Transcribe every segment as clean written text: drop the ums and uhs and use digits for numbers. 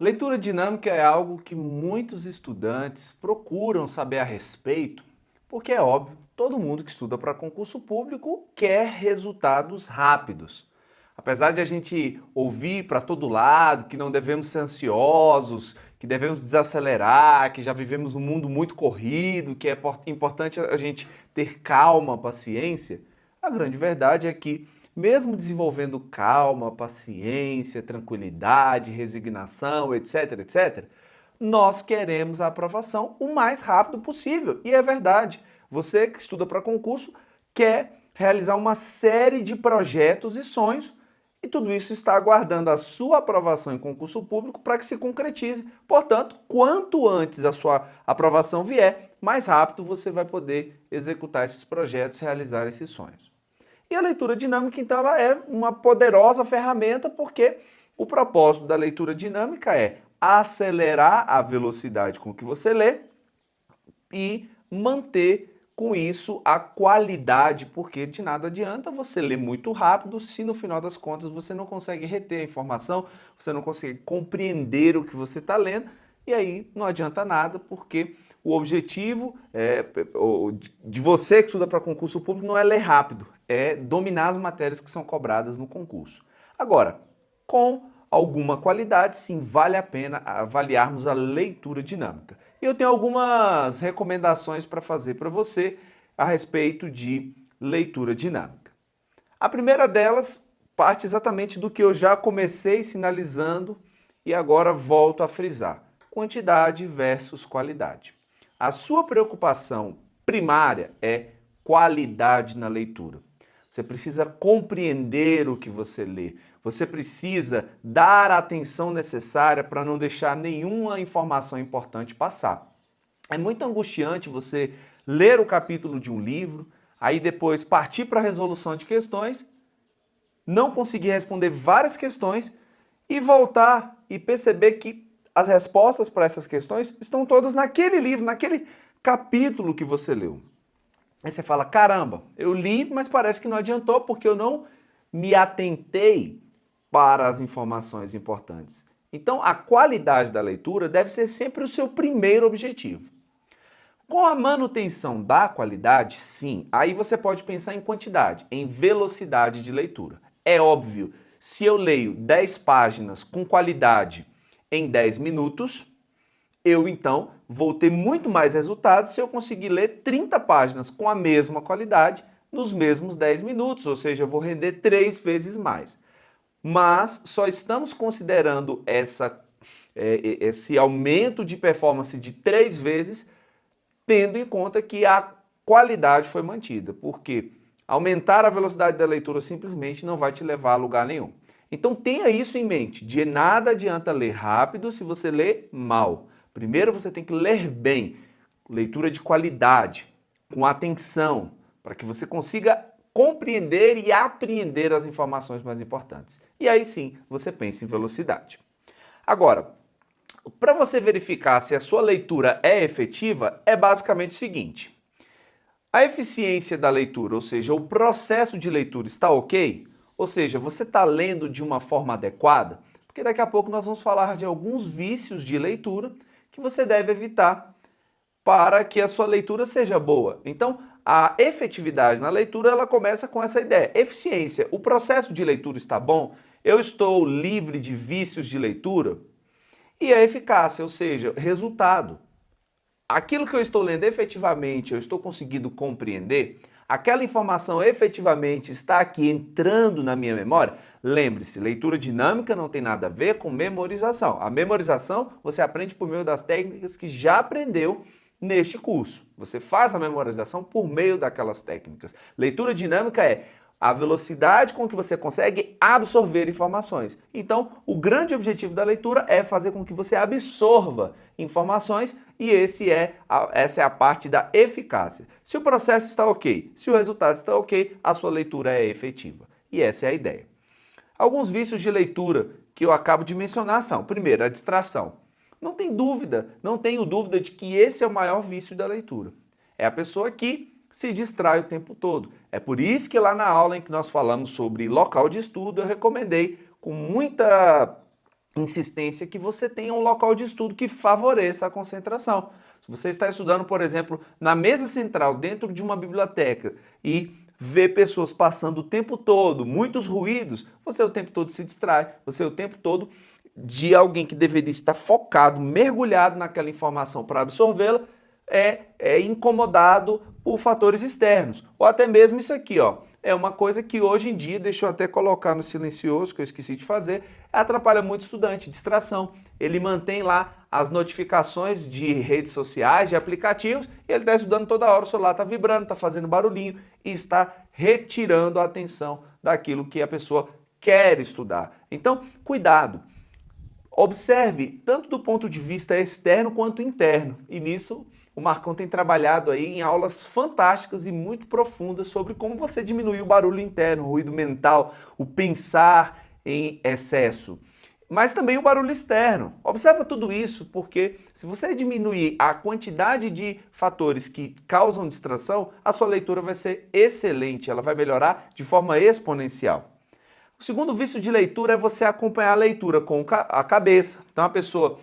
Leitura dinâmica é algo que muitos estudantes procuram saber a respeito, porque é óbvio, todo mundo que estuda para concurso público quer resultados rápidos. Apesar de a gente ouvir para todo lado que não devemos ser ansiosos, que devemos desacelerar, que já vivemos um mundo muito corrido, que é importante a gente ter calma, paciência, a grande verdade é que mesmo desenvolvendo calma, paciência, tranquilidade, resignação, etc, etc, nós queremos a aprovação o mais rápido possível. E é verdade. Você que estuda para concurso quer realizar uma série de projetos e sonhos e tudo isso está aguardando a sua aprovação em concurso público para que se concretize. Portanto, quanto antes a sua aprovação vier, mais rápido você vai poder executar esses projetos, realizar esses sonhos. E a leitura dinâmica, então, ela é uma poderosa ferramenta porque o propósito da leitura dinâmica é acelerar a velocidade com que você lê e manter com isso a qualidade, porque de nada adianta você ler muito rápido se no final das contas você não consegue reter a informação, você não consegue compreender o que você está lendo e aí não adianta nada porque o objetivo de você que estuda para concurso público não é ler rápido, é dominar as matérias que são cobradas no concurso. Agora, com alguma qualidade, sim, vale a pena avaliarmos a leitura dinâmica. E eu tenho algumas recomendações para fazer para você a respeito de leitura dinâmica. A primeira delas parte exatamente do que eu já comecei sinalizando e agora volto a frisar: quantidade versus qualidade. A sua preocupação primária é qualidade na leitura. Você precisa compreender o que você lê. Você precisa dar a atenção necessária para não deixar nenhuma informação importante passar. É muito angustiante você ler o capítulo de um livro, aí depois partir para a resolução de questões, não conseguir responder várias questões e voltar e perceber que as respostas para essas questões estão todas naquele livro, naquele capítulo que você leu. Aí você fala, caramba, eu li, mas parece que não adiantou porque eu não me atentei para as informações importantes. Então, a qualidade da leitura deve ser sempre o seu primeiro objetivo. Com a manutenção da qualidade, sim, aí você pode pensar em quantidade, em velocidade de leitura. É óbvio, se eu leio 10 páginas com qualidade em 10 minutos, eu então vou ter muito mais resultados se eu conseguir ler 30 páginas com a mesma qualidade nos mesmos 10 minutos, ou seja, eu vou render 3 vezes mais. Mas só estamos considerando esse aumento de performance de 3 vezes, tendo em conta que a qualidade foi mantida, porque aumentar a velocidade da leitura simplesmente não vai te levar a lugar nenhum. Então tenha isso em mente, de nada adianta ler rápido se você lê mal. Primeiro você tem que ler bem, leitura de qualidade, com atenção, para que você consiga compreender e apreender as informações mais importantes. E aí sim, você pensa em velocidade. Agora, para você verificar se a sua leitura é efetiva, é basicamente o seguinte: a eficiência da leitura, ou seja, o processo de leitura está ok? Ou seja, você está lendo de uma forma adequada? Porque daqui a pouco nós vamos falar de alguns vícios de leitura que você deve evitar para que a sua leitura seja boa. Então, a efetividade na leitura, ela começa com essa ideia. Eficiência, o processo de leitura está bom? Eu estou livre de vícios de leitura? E a eficácia, ou seja, resultado. Aquilo que eu estou lendo efetivamente, eu estou conseguindo compreender? Aquela informação efetivamente está aqui entrando na minha memória? Lembre-se, leitura dinâmica não tem nada a ver com memorização. A memorização você aprende por meio das técnicas que já aprendeu neste curso. Você faz a memorização por meio daquelas técnicas. Leitura dinâmica é a velocidade com que você consegue absorver informações. Então, o grande objetivo da leitura é fazer com que você absorva informações e essa é a parte da eficácia. Se o processo está ok, se o resultado está ok, a sua leitura é efetiva. E essa é a ideia. Alguns vícios de leitura que eu acabo de mencionar são, primeiro, a distração. Não tem dúvida, não tenho dúvida de que esse é o maior vício da leitura. É a pessoa que se distrai o tempo todo. É por isso que lá na aula em que nós falamos sobre local de estudo, eu recomendei com muita insistência que você tenha um local de estudo que favoreça a concentração. Se você está estudando, por exemplo, na mesa central, dentro de uma biblioteca, e vê pessoas passando o tempo todo, muitos ruídos, você o tempo todo se distrai, você o tempo todo de alguém que deveria estar focado, mergulhado naquela informação para absorvê-la, é incomodado por fatores externos. Ou até mesmo isso aqui, ó. É uma coisa que hoje em dia, deixa eu até colocar no silencioso, que eu esqueci de fazer, atrapalha muito o estudante, distração. Ele mantém lá as notificações de redes sociais, de aplicativos, e ele está estudando toda hora, o celular está vibrando, está fazendo barulhinho e está retirando a atenção daquilo que a pessoa quer estudar. Então, cuidado. Observe tanto do ponto de vista externo quanto interno. E nisso o Marcão tem trabalhado aí em aulas fantásticas e muito profundas sobre como você diminuir o barulho interno, o ruído mental, o pensar em excesso. Mas também o barulho externo. Observa tudo isso, porque se você diminuir a quantidade de fatores que causam distração, a sua leitura vai ser excelente, ela vai melhorar de forma exponencial. O segundo vício de leitura é você acompanhar a leitura com a cabeça. Então a pessoa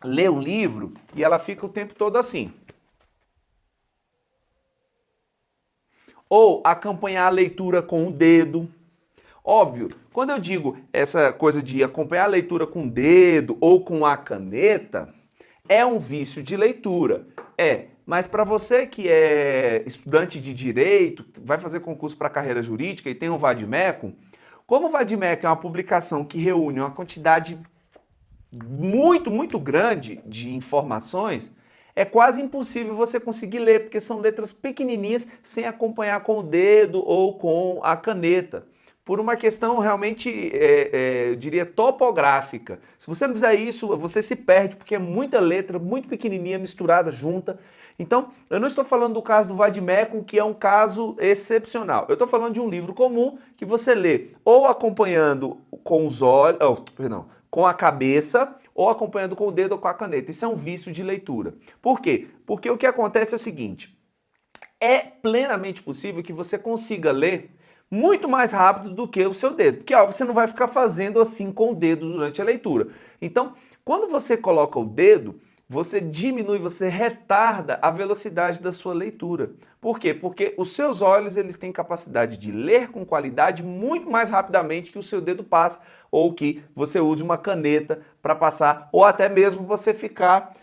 lê um livro e ela fica o tempo todo assim. Ou acompanhar a leitura com o dedo. Óbvio, quando eu digo essa coisa de acompanhar a leitura com o dedo ou com a caneta, é um vício de leitura. Mas para você que é estudante de direito, vai fazer concurso para carreira jurídica e tem um vade-mecum, como o vade-mecum é uma publicação que reúne uma quantidade muito grande de informações, é quase impossível você conseguir ler, porque são letras pequenininhas sem acompanhar com o dedo ou com a caneta. Por uma questão realmente, eu diria, topográfica. Se você não fizer isso, você se perde, porque é muita letra, muito pequenininha, misturada, junta. Então, eu não estou falando do caso do vade-mecum, que é um caso excepcional. Eu estou falando de um livro comum que você lê ou acompanhando com os olhos, com a cabeça, ou acompanhando com o dedo ou com a caneta. Isso é um vício de leitura. Por quê? Porque o que acontece é o seguinte, é plenamente possível que você consiga ler muito mais rápido do que o seu dedo, porque você não vai ficar fazendo assim com o dedo durante a leitura. Então, quando você coloca o dedo, você diminui, você retarda a velocidade da sua leitura. Por quê? Porque os seus olhos eles têm capacidade de ler com qualidade muito mais rapidamente que o seu dedo passa, ou que você use uma caneta para passar, ou até mesmo você ficar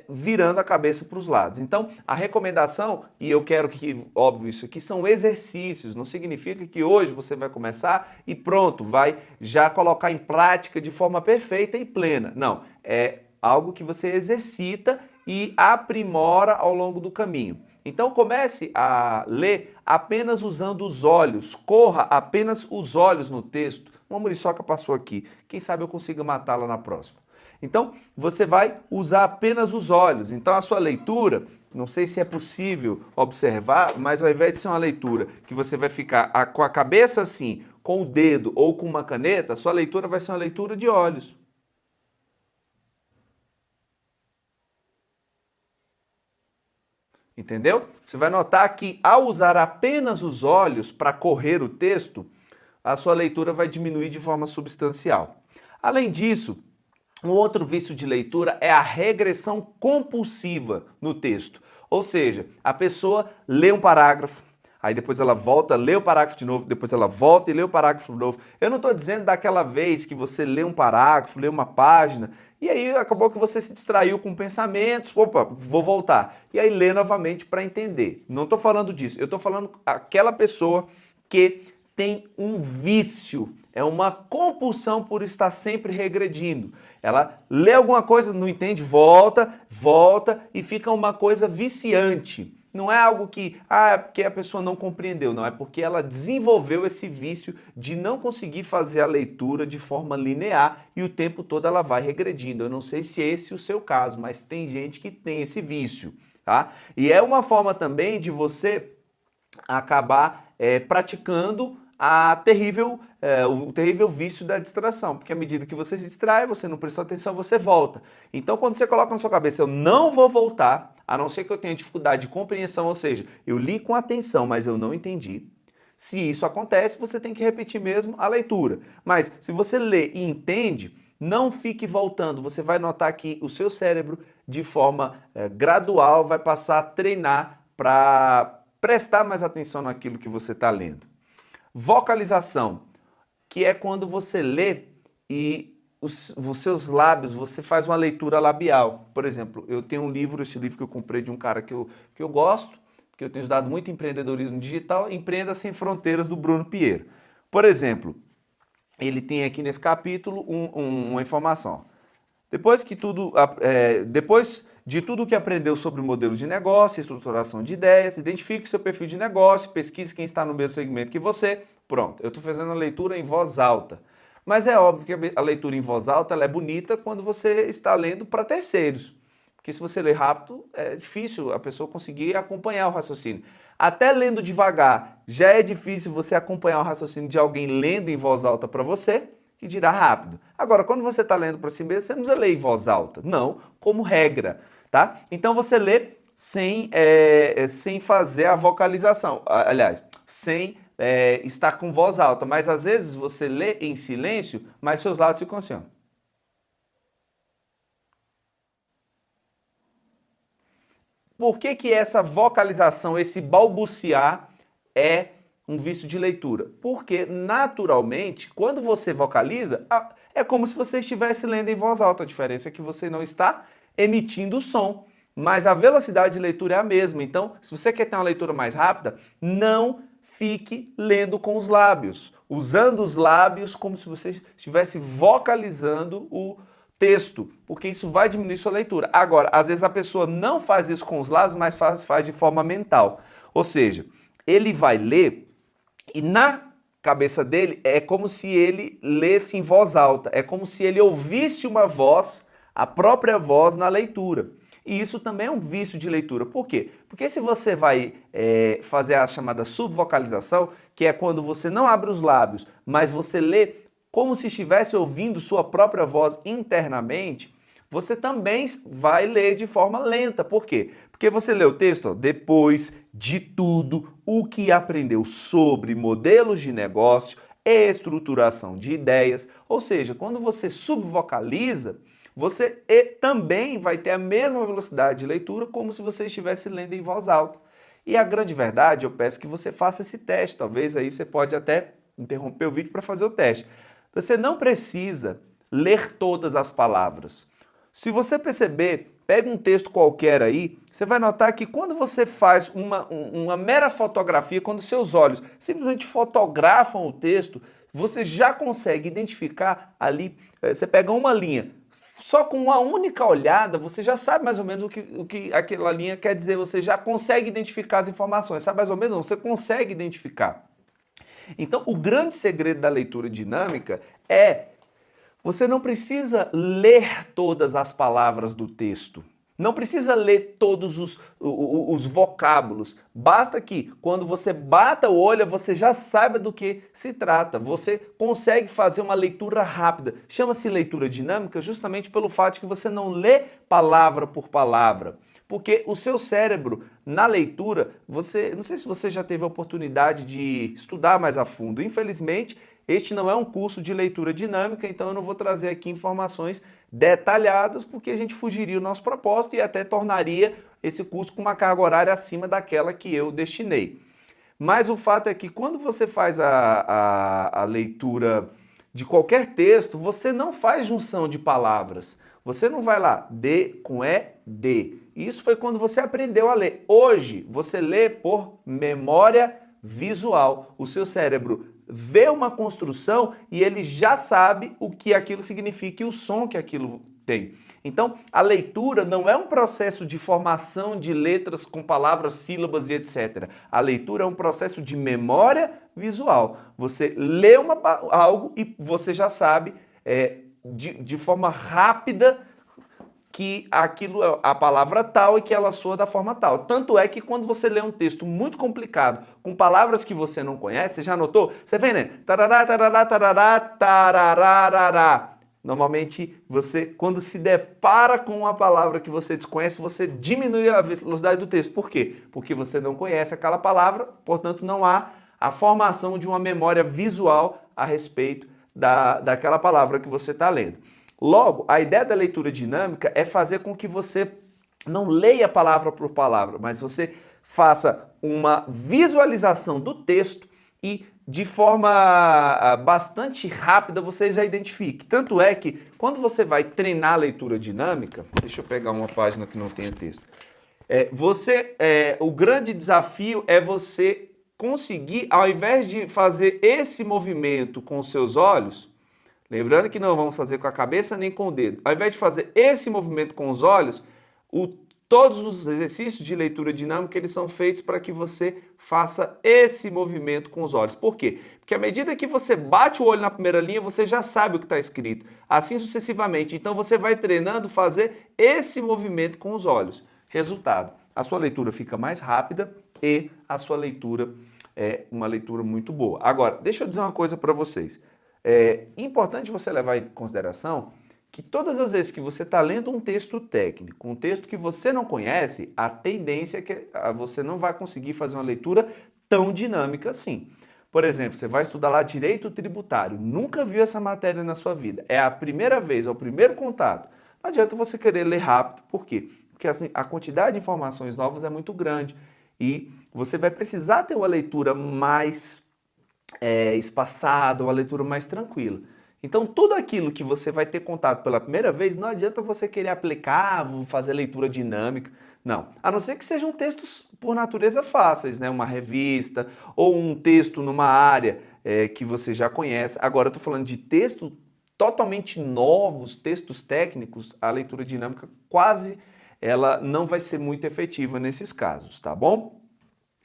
virando a cabeça para os lados. Então, a recomendação, e eu quero que, óbvio, isso aqui são exercícios, não significa que hoje você vai começar e pronto, vai já colocar em prática de forma perfeita e plena. Não, é algo que você exercita e aprimora ao longo do caminho. Então comece a ler apenas usando os olhos, corra apenas os olhos no texto. Uma muriçoca passou aqui, quem sabe eu consiga matá-la na próxima. Então, você vai usar apenas os olhos. Então, a sua leitura, não sei se é possível observar, mas ao invés de ser uma leitura que você vai ficar com a cabeça assim, com o dedo ou com uma caneta, a sua leitura vai ser uma leitura de olhos. Entendeu? Você vai notar que ao usar apenas os olhos para correr o texto, a sua leitura vai diminuir de forma substancial. Além disso, um outro vício de leitura é a regressão compulsiva no texto. Ou seja, a pessoa lê um parágrafo, aí depois ela volta, lê o parágrafo de novo, depois ela volta e lê o parágrafo de novo. Eu não estou dizendo daquela vez que você lê um parágrafo, lê uma página, e aí acabou que você se distraiu com pensamentos, opa, vou voltar. E aí lê novamente para entender. Não estou falando disso, eu estou falando aquela pessoa que tem um vício, é uma compulsão por estar sempre regredindo. Ela lê alguma coisa, não entende, volta e fica uma coisa viciante. Não é algo que, é porque a pessoa não compreendeu, não, é porque ela desenvolveu esse vício de não conseguir fazer a leitura de forma linear e o tempo todo ela vai regredindo. Eu não sei se esse é o seu caso, mas tem gente que tem esse vício, tá? E é uma forma também de você acabar praticando o terrível vício da distração, porque à medida que você se distrai, você não prestou atenção, você volta. Então, quando você coloca na sua cabeça, eu não vou voltar, a não ser que eu tenha dificuldade de compreensão, ou seja, eu li com atenção, mas eu não entendi. Se isso acontece, você tem que repetir mesmo a leitura. Mas se você lê e entende, Não fique voltando, você vai notar que o seu cérebro, de forma gradual, vai passar a treinar para prestar mais atenção naquilo que você está lendo. Vocalização, que é quando você lê e os seus lábios, você faz uma leitura labial. Por exemplo, eu tenho um livro, esse livro que eu comprei de um cara que eu gosto, que eu tenho estudado muito empreendedorismo digital, Empreenda Sem Fronteiras, do Bruno Pinheiro. Por exemplo, ele tem aqui nesse capítulo uma informação. Depois de tudo que aprendeu sobre o modelo de negócio, estruturação de ideias, identifique o seu perfil de negócio, pesquise quem está no mesmo segmento que você. Pronto, eu estou fazendo a leitura em voz alta. Mas é óbvio que a leitura em voz alta ela é bonita quando você está lendo para terceiros. Porque se você lê rápido, é difícil a pessoa conseguir acompanhar o raciocínio. Até lendo devagar, já é difícil você acompanhar o raciocínio de alguém lendo em voz alta para você, que dirá rápido. Agora, quando você está lendo para si mesmo, você não precisa ler em voz alta. Não, como regra, tá? Então você lê sem fazer a vocalização. Aliás, sem estar com voz alta. Mas às vezes você lê em silêncio, mas seus lábios ficam assim, ó. Por que essa vocalização, esse balbuciar é um vício de leitura? Porque, naturalmente, quando você vocaliza, é como se você estivesse lendo em voz alta. A diferença é que você não está emitindo som, mas a velocidade de leitura é a mesma. Então, se você quer ter uma leitura mais rápida, não fique lendo com os lábios, usando os lábios como se você estivesse vocalizando o texto, porque isso vai diminuir sua leitura. Agora, às vezes a pessoa não faz isso com os lábios, mas faz de forma mental. Ou seja, ele vai ler e na cabeça dele é como se ele lesse em voz alta, é como se ele ouvisse uma voz, a própria voz na leitura. E isso também é um vício de leitura. Por quê? Porque se você vai fazer a chamada subvocalização, que é quando você não abre os lábios, mas você lê como se estivesse ouvindo sua própria voz internamente, você também vai ler de forma lenta. Por quê? Porque você lê o texto, ó, depois de tudo o que aprendeu sobre modelos de negócio, estruturação de ideias, ou seja, quando você subvocaliza, você também vai ter a mesma velocidade de leitura como se você estivesse lendo em voz alta. E a grande verdade, eu peço que você faça esse teste, talvez aí você pode até interromper o vídeo para fazer o teste. Você não precisa ler todas as palavras. Se você perceber, pega um texto qualquer aí, você vai notar que quando você faz uma mera fotografia, quando seus olhos simplesmente fotografam o texto, você já consegue identificar ali, você pega uma linha, só com uma única olhada, você já sabe mais ou menos o que aquela linha quer dizer, você já consegue identificar as informações, sabe mais ou menos? Não, você consegue identificar. Então, o grande segredo da leitura dinâmica é você não precisa ler todas as palavras do texto. Não precisa ler todos os vocábulos. Basta que, quando você bata o olho, você já saiba do que se trata. Você consegue fazer uma leitura rápida. Chama-se leitura dinâmica justamente pelo fato de que você não lê palavra por palavra. Porque o seu cérebro, na leitura, não sei se você já teve a oportunidade de estudar mais a fundo. Infelizmente, este não é um curso de leitura dinâmica, então eu não vou trazer aqui informações detalhadas, porque a gente fugiria o nosso propósito e até tornaria esse curso com uma carga horária acima daquela que eu destinei. Mas o fato é que quando você faz a leitura de qualquer texto, você não faz junção de palavras. Você não vai lá, D com E, D. Isso foi quando você aprendeu a ler. Hoje, você lê por memória visual. O seu cérebro vê uma construção e ele já sabe o que aquilo significa e o som que aquilo tem. Então, a leitura não é um processo de formação de letras com palavras, sílabas e etc. A leitura é um processo de memória visual. Você lê algo e você já sabe de forma rápida que aquilo é a palavra tal e que ela soa da forma tal. Tanto é que quando você lê um texto muito complicado, com palavras que você não conhece, você já notou? Você vê, né? Tarará, tarará, tarará, tarará. Normalmente, você, quando se depara com uma palavra que você desconhece, você diminui a velocidade do texto. Por quê? Porque você não conhece aquela palavra, portanto, não há a formação de uma memória visual a respeito daquela palavra que você está lendo. Logo, a ideia da leitura dinâmica é fazer com que você não leia palavra por palavra, mas você faça uma visualização do texto e de forma bastante rápida você já identifique. Tanto é que quando você vai treinar a leitura dinâmica, deixa eu pegar uma página que não tenha texto. O grande desafio é você conseguir, ao invés de fazer esse movimento com os seus olhos, lembrando que não vamos fazer com a cabeça nem com o dedo, ao invés de fazer esse movimento com os olhos, todos os exercícios de leitura dinâmica eles são feitos para que você faça esse movimento com os olhos. Por quê? Porque à medida que você bate o olho na primeira linha, você já sabe o que está escrito, assim sucessivamente. Então você vai treinando fazer esse movimento com os olhos. Resultado, a sua leitura fica mais rápida e a sua leitura é uma leitura muito boa. Agora, deixa eu dizer uma coisa para vocês. É importante você levar em consideração que todas as vezes que você está lendo um texto técnico, um texto que você não conhece, a tendência é que você não vai conseguir fazer uma leitura tão dinâmica assim. Por exemplo, você vai estudar lá direito tributário, nunca viu essa matéria na sua vida, é a primeira vez, é o primeiro contato. Não adianta você querer ler rápido, por quê? Porque assim, a quantidade de informações novas é muito grande e você vai precisar ter uma leitura mais espaçada, uma leitura mais tranquila. Então, tudo aquilo que você vai ter contato pela primeira vez, não adianta você querer aplicar, fazer leitura dinâmica. Não. A não ser que sejam textos por natureza fáceis, né? Uma revista ou um texto numa área que você já conhece. Agora, eu estou falando de textos totalmente novos, textos técnicos, a leitura dinâmica quase ela não vai ser muito efetiva nesses casos, tá bom?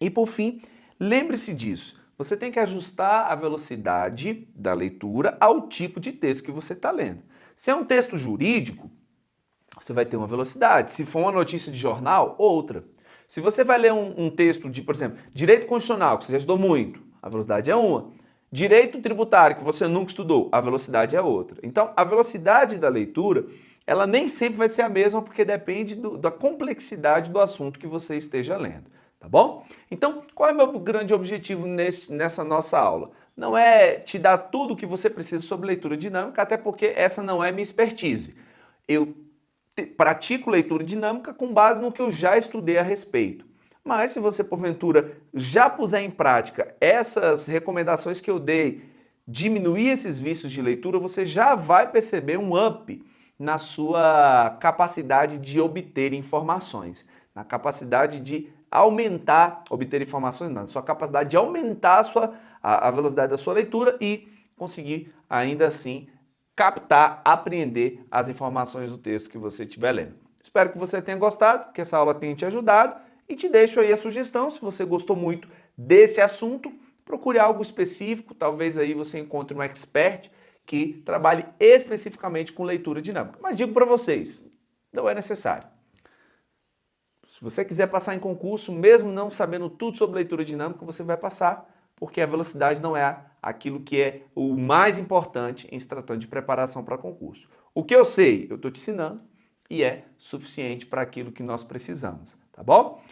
E por fim, lembre-se disso. Você tem que ajustar a velocidade da leitura ao tipo de texto que você está lendo. Se é um texto jurídico, você vai ter uma velocidade. Se for uma notícia de jornal, outra. Se você vai ler um texto de, por exemplo, direito constitucional, que você já estudou muito, a velocidade é uma. Direito tributário, que você nunca estudou, a velocidade é outra. Então, a velocidade da leitura, ela nem sempre vai ser a mesma, porque depende da complexidade do assunto que você esteja lendo. Tá bom? Então, qual é o meu grande objetivo nessa nossa aula? Não é te dar tudo o que você precisa sobre leitura dinâmica, até porque essa não é minha expertise. Eu pratico leitura dinâmica com base no que eu já estudei a respeito. Mas se você, porventura, já puser em prática essas recomendações que eu dei, diminuir esses vícios de leitura, você já vai perceber um up na sua capacidade de obter informações, na capacidade de obter informações, na sua capacidade de aumentar a velocidade da sua leitura e conseguir, ainda assim, captar, apreender as informações do texto que você estiver lendo. Espero que você tenha gostado, que essa aula tenha te ajudado e te deixo aí a sugestão, se você gostou muito desse assunto, procure algo específico, talvez aí você encontre um expert que trabalhe especificamente com leitura dinâmica. Mas digo para vocês, não é necessário. Se você quiser passar em concurso, mesmo não sabendo tudo sobre leitura dinâmica, você vai passar, porque a velocidade não é aquilo que é o mais importante em se tratando de preparação para concurso. O que eu sei, eu estou te ensinando e é suficiente para aquilo que nós precisamos, tá bom?